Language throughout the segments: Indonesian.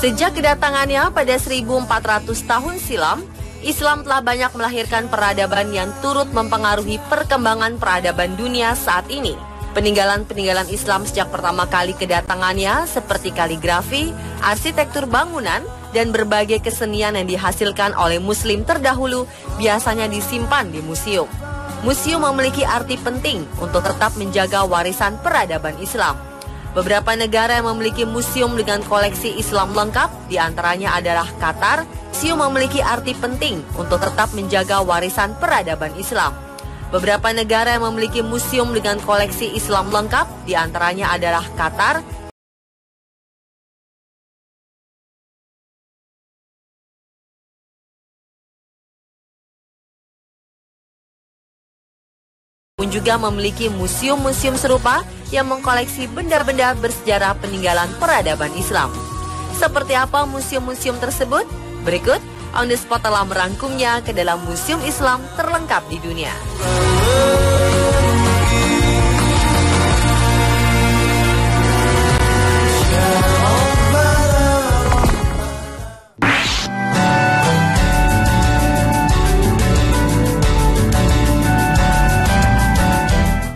Sejak kedatangannya pada 1400 tahun silam, Islam telah banyak melahirkan peradaban yang turut mempengaruhi perkembangan peradaban dunia saat ini. Peninggalan-peninggalan Islam sejak pertama kali kedatangannya seperti kaligrafi, arsitektur bangunan, dan berbagai kesenian yang dihasilkan oleh Muslim terdahulu biasanya disimpan di museum. Museum memiliki arti penting untuk tetap menjaga warisan peradaban Islam. Beberapa negara yang memiliki museum dengan koleksi Islam lengkap, diantaranya adalah Qatar. Museum memiliki arti penting untuk tetap menjaga warisan peradaban Islam. Beberapa negara yang memiliki museum dengan koleksi Islam lengkap, diantaranya adalah Qatar. Pun juga memiliki museum-museum serupa yang mengkoleksi benda-benda bersejarah peninggalan peradaban Islam. Seperti apa museum-museum tersebut? Berikut On The Spot telah merangkumnya ke dalam museum Islam terlengkap di dunia.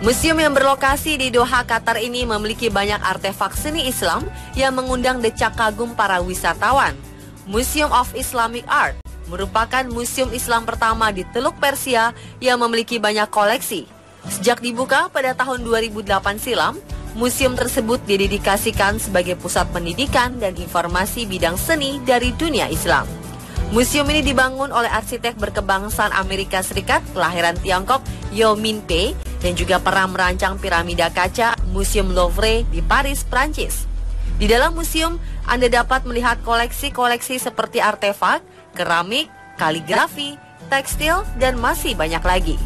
Museum yang berlokasi di Doha, Qatar ini memiliki banyak artefak seni Islam yang mengundang decak kagum para wisatawan. Museum of Islamic Art merupakan museum Islam pertama di Teluk Persia yang memiliki banyak koleksi. Sejak dibuka pada tahun 2008 silam, museum tersebut didedikasikan sebagai pusat pendidikan dan informasi bidang seni dari dunia Islam. Museum ini dibangun oleh arsitek berkebangsaan Amerika Serikat kelahiran Tiongkok Yeo Min Pei dan juga pernah merancang piramida kaca Museum Louvre di Paris, Prancis. Di dalam museum, Anda dapat melihat koleksi-koleksi seperti artefak, keramik, kaligrafi, tekstil, dan masih banyak lagi.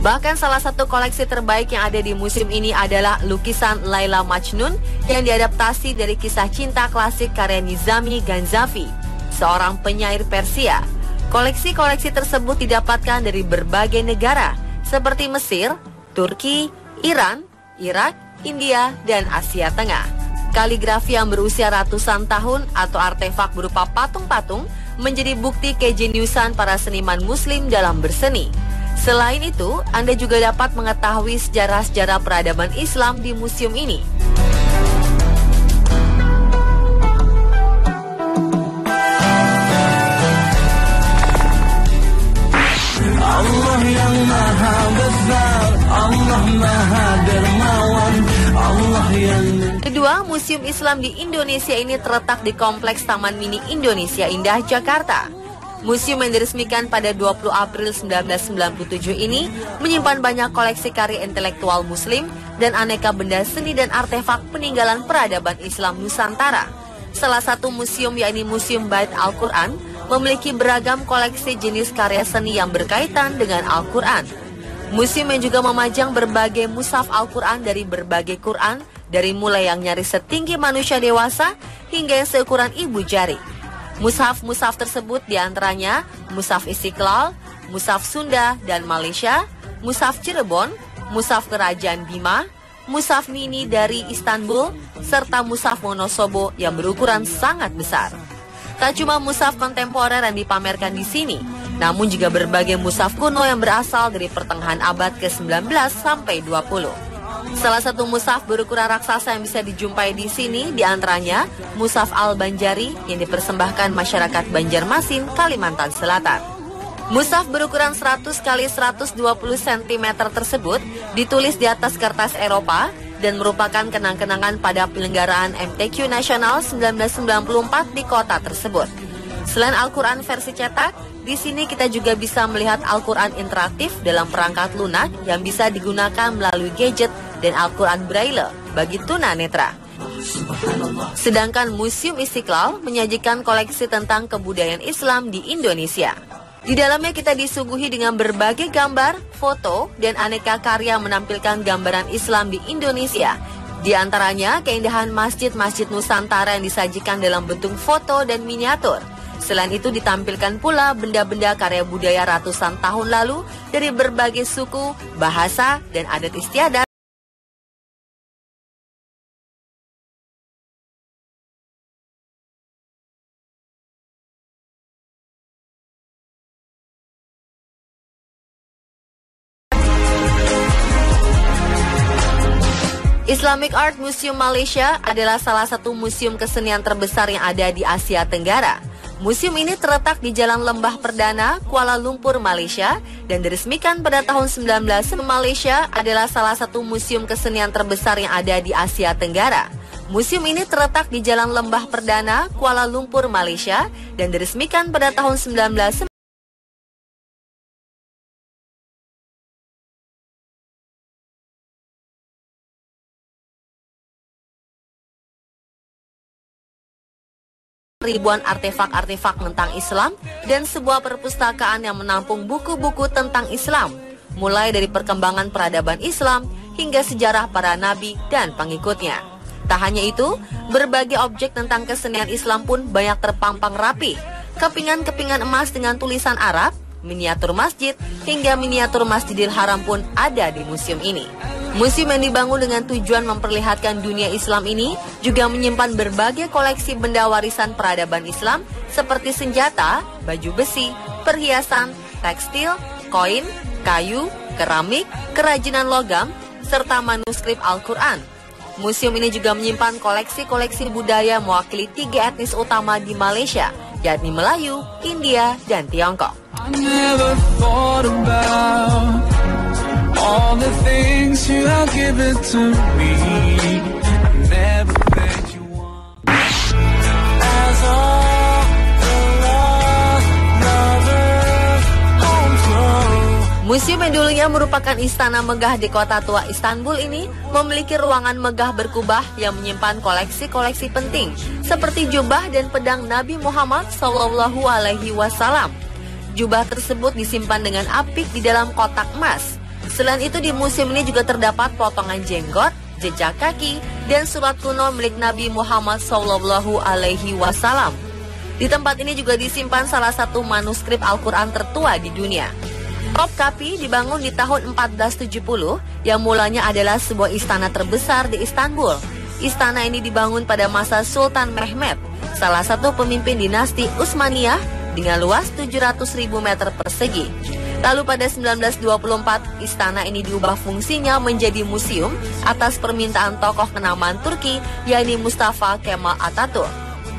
Bahkan salah satu koleksi terbaik yang ada di museum ini adalah lukisan Laila Majnun yang diadaptasi dari kisah cinta klasik karya Nizami Ganjavi, seorang penyair Persia. Koleksi-koleksi tersebut didapatkan dari berbagai negara seperti Mesir, Turki, Iran, Irak, India, dan Asia Tengah. Kaligrafi yang berusia ratusan tahun atau artefak berupa patung-patung menjadi bukti kejeniusan para seniman Muslim dalam berseni. Selain itu, Anda juga dapat mengetahui sejarah-sejarah peradaban Islam di museum ini. Allah yang maha besar, Allah maha dermawan, Allah yang... Kedua, Museum Islam di Indonesia ini terletak di Kompleks Taman Mini Indonesia Indah, Jakarta. Museum yang diresmikan pada 20 April 1997 ini menyimpan banyak koleksi karya intelektual Muslim dan aneka benda seni dan artefak peninggalan peradaban Islam Nusantara. Salah satu museum yakni Museum Bait Al-Quran memiliki beragam koleksi jenis karya seni yang berkaitan dengan Al-Quran. Museum yang juga memajang berbagai mushaf Al-Quran dari berbagai Quran, dari mulai yang nyaris setinggi manusia dewasa hingga yang seukuran ibu jari. Mushaf-mushaf tersebut diantaranya Mushaf Istiqlal, Mushaf Sunda dan Malaysia, Mushaf Cirebon, Mushaf Kerajaan Bima, Mushaf Mini dari Istanbul, serta Mushaf Wonosobo yang berukuran sangat besar. Tak cuma mushaf kontemporer yang dipamerkan di sini, namun juga berbagai mushaf kuno yang berasal dari pertengahan abad ke-19 sampai 20. Salah satu mushaf berukuran raksasa yang bisa dijumpai di sini diantaranya Mushaf Al-Banjari yang dipersembahkan masyarakat Banjarmasin, Kalimantan Selatan. Mushaf berukuran 100 x 120 cm tersebut ditulis di atas kertas Eropa dan merupakan kenang-kenangan pada penyelenggaraan MTQ Nasional 1994 di kota tersebut. Selain Al-Quran versi cetak, di sini kita juga bisa melihat Al-Quran interaktif dalam perangkat lunak yang bisa digunakan melalui gadget dan Al-Quran Braille bagi tunanetra. Sedangkan Museum Istiqlal menyajikan koleksi tentang kebudayaan Islam di Indonesia. Di dalamnya kita disuguhi dengan berbagai gambar, foto, dan aneka karya menampilkan gambaran Islam di Indonesia. Di antaranya keindahan masjid-masjid Nusantara yang disajikan dalam bentuk foto dan miniatur. Selain itu ditampilkan pula benda-benda karya budaya ratusan tahun lalu dari berbagai suku, bahasa, dan adat istiadat. Islamic Art Museum Malaysia adalah salah satu museum kesenian terbesar yang ada di Asia Tenggara. Museum ini terletak di Jalan Lembah Perdana, Kuala Lumpur, Malaysia, dan diresmikan pada tahun 19. Malaysia adalah salah satu museum kesenian terbesar yang ada di Asia Tenggara. Museum ini terletak di Jalan Lembah Perdana, Kuala Lumpur, Malaysia, dan diresmikan pada tahun 19. Ribuan artefak-artefak tentang Islam dan sebuah perpustakaan yang menampung buku-buku tentang Islam, mulai dari perkembangan peradaban Islam hingga sejarah para nabi dan pengikutnya. Tak hanya itu, berbagai objek tentang kesenian Islam pun banyak terpampang rapi. Kepingan-kepingan emas dengan tulisan Arab, miniatur masjid, hingga miniatur Masjidil Haram pun ada di museum ini. Museum yang dibangun dengan tujuan memperlihatkan dunia Islam ini juga menyimpan berbagai koleksi benda warisan peradaban Islam seperti senjata, baju besi, perhiasan, tekstil, koin, kayu, keramik, kerajinan logam, serta manuskrip Al-Quran. Museum ini juga menyimpan koleksi-koleksi budaya mewakili 3 etnis utama di Malaysia, yakni Melayu, India, dan Tiongkok. All the things you have given to me, I never bet you want. As all the lost lovers home grow. Museum yang dulunya merupakan istana megah di kota tua Istanbul ini memiliki ruangan megah berkubah yang menyimpan koleksi-koleksi penting seperti jubah dan pedang Nabi Muhammad SAW. Jubah tersebut disimpan dengan apik di dalam kotak emas. Selain itu, di museum ini juga terdapat potongan jenggot, jejak kaki, dan surat kuno milik Nabi Muhammad SAW. Di tempat ini juga disimpan salah satu manuskrip Al-Quran tertua di dunia. Topkapi dibangun di tahun 1470, yang mulanya adalah sebuah istana terbesar di Istanbul. Istana ini dibangun pada masa Sultan Mehmed, salah satu pemimpin dinasti Utsmaniyah, dengan luas 700.000 meter persegi. Lalu pada 1924, istana ini diubah fungsinya menjadi museum atas permintaan tokoh kenamaan Turki, yakni Mustafa Kemal Atatürk.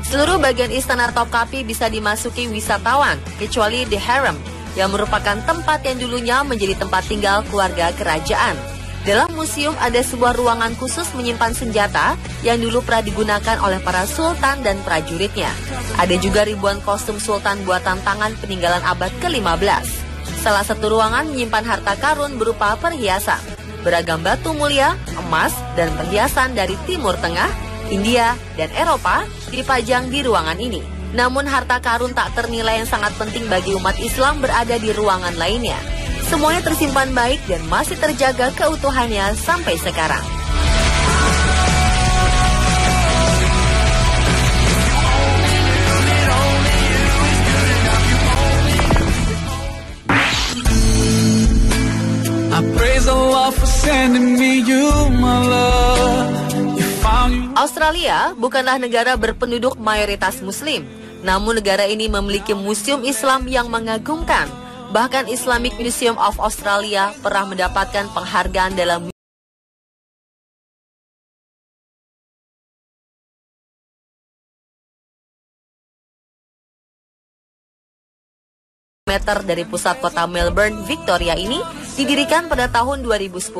Seluruh bagian istana Topkapi bisa dimasuki wisatawan, kecuali The Harem, yang merupakan tempat yang dulunya menjadi tempat tinggal keluarga kerajaan. Dalam museum ada sebuah ruangan khusus menyimpan senjata yang dulu pernah digunakan oleh para sultan dan prajuritnya. Ada juga ribuan kostum sultan buatan tangan peninggalan abad ke-15. Salah satu ruangan menyimpan harta karun berupa perhiasan, beragam batu mulia, emas, dan perhiasan dari Timur Tengah, India, dan Eropa dipajang di ruangan ini. Namun harta karun tak ternilai yang sangat penting bagi umat Islam berada di ruangan lainnya. Semuanya tersimpan baik dan masih terjaga keutuhannya sampai sekarang. Australia bukanlah negara berpenduduk mayoritas Muslim, namun negara ini memiliki museum Islam yang mengagumkan. Bahkan Islamic Museum of Australia pernah mendapatkan penghargaan dalam meter dari pusat kota Melbourne, Victoria ini didirikan pada tahun 2010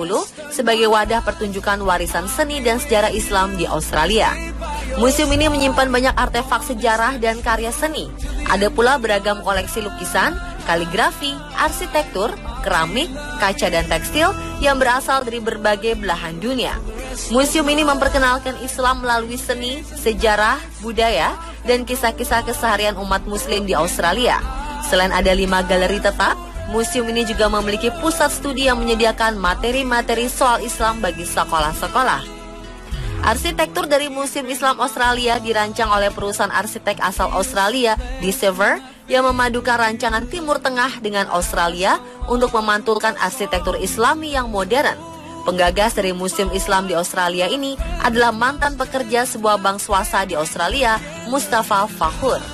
sebagai wadah pertunjukan warisan seni dan sejarah Islam di Australia. Museum ini menyimpan banyak artefak sejarah dan karya seni. Ada pula beragam koleksi lukisan, kaligrafi, arsitektur, keramik, kaca dan tekstil yang berasal dari berbagai belahan dunia. Museum ini memperkenalkan Islam melalui seni, sejarah, budaya, dan kisah-kisah keseharian umat Muslim di Australia. Selain ada 5 galeri tetap, museum ini juga memiliki pusat studi yang menyediakan materi-materi soal Islam bagi sekolah-sekolah. Arsitektur dari Museum Islam Australia dirancang oleh perusahaan arsitek asal Australia, Discover, yang memadukan rancangan Timur Tengah dengan Australia untuk memantulkan arsitektur Islami yang modern. Penggagas dari Museum Islam di Australia ini adalah mantan pekerja sebuah bank swasta di Australia, Mustafa Fakhur.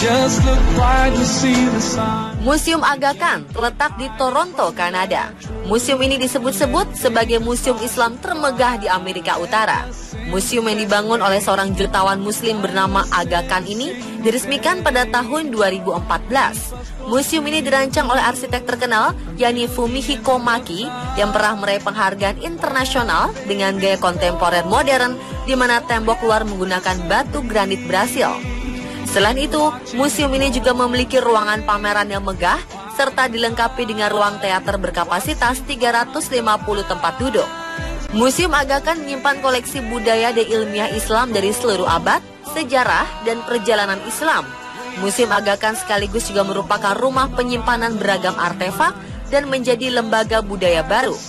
Just look right to see the sign. Museum Aga Khan terletak di Toronto, Kanada. Museum ini disebut-sebut sebagai museum Islam termegah di Amerika Utara. Museum yang dibangun oleh seorang jutawan Muslim bernama Aga Khan ini diresmikan pada tahun 2014. Museum ini dirancang oleh arsitek terkenal yakni Fumihiko Maki yang pernah meraih penghargaan internasional dengan gaya kontemporer modern di mana tembok luar menggunakan batu granit Brasil. Selain itu, museum ini juga memiliki ruangan pameran yang megah serta dilengkapi dengan ruang teater berkapasitas 350 tempat duduk. Museum Aga Khan menyimpan koleksi budaya dan ilmiah Islam dari seluruh abad, sejarah, dan perjalanan Islam. Museum Aga Khan sekaligus juga merupakan rumah penyimpanan beragam artefak dan menjadi lembaga budaya baru.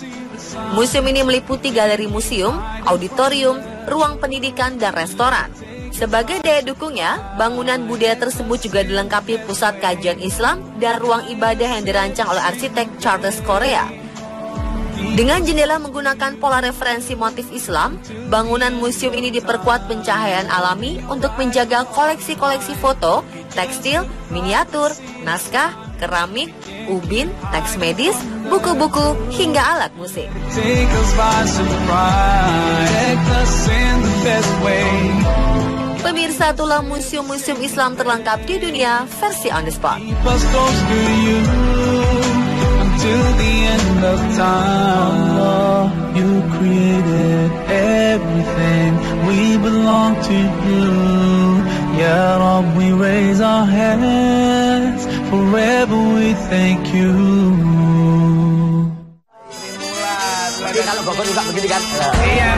Museum ini meliputi galeri museum, auditorium, ruang pendidikan, dan restoran. Sebagai daya dukungnya, bangunan budaya tersebut juga dilengkapi pusat kajian Islam dan ruang ibadah yang dirancang oleh arsitek Charles Correa. Dengan jendela menggunakan pola referensi motif Islam, bangunan museum ini diperkuat pencahayaan alami untuk menjaga koleksi-koleksi foto, tekstil, miniatur, naskah, keramik, ubin, teks medis, buku-buku, hingga alat musik. Take us by surprise. Protect us in the best way. Pemirsa, itulah museum-museum Islam terlengkap di dunia versi On The Spot. Keep us close to you until the end of time. Allah, you created everything. We belong to you. Ya Rabb, we raise our hands. Forever we thank you. Kalau Bogor juga begini kan? Iya.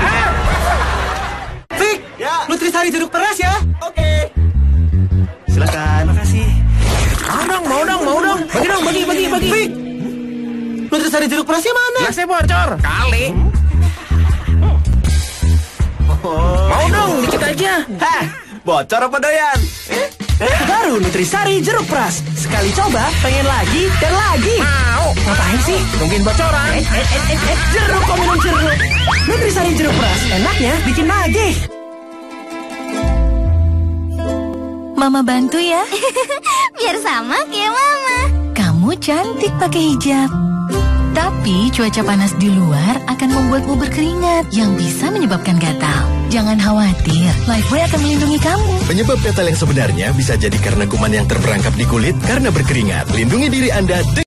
Fik, ya. Nutrisari jeruk peras ya? Oke. Silakan. Makasih. Mau dong. Bagi. Fik, Nutrisari jeruk perasnya mana? Ya saya bocor. Kali. Mau dong, dikit aja. Heh, bocor apa doyan? Baru Nutrisari jeruk peras. Sekali coba, pengen lagi dan lagi. Mau. Ngapain sih? Mungkin bocoran. Jeruk kok minum jeruk. Nutrisari jeruk peras, enaknya bikin nagih. Mama bantu ya. Biar sama kayak mama. Kamu cantik pakai hijab. Tapi cuaca panas di luar akan membuatmu berkeringat yang bisa menyebabkan gatal. Jangan khawatir, Lifebuoy akan melindungi kamu. Penyebab gatal yang sebenarnya bisa jadi karena kuman yang terperangkap di kulit karena berkeringat. Lindungi diri Anda dengan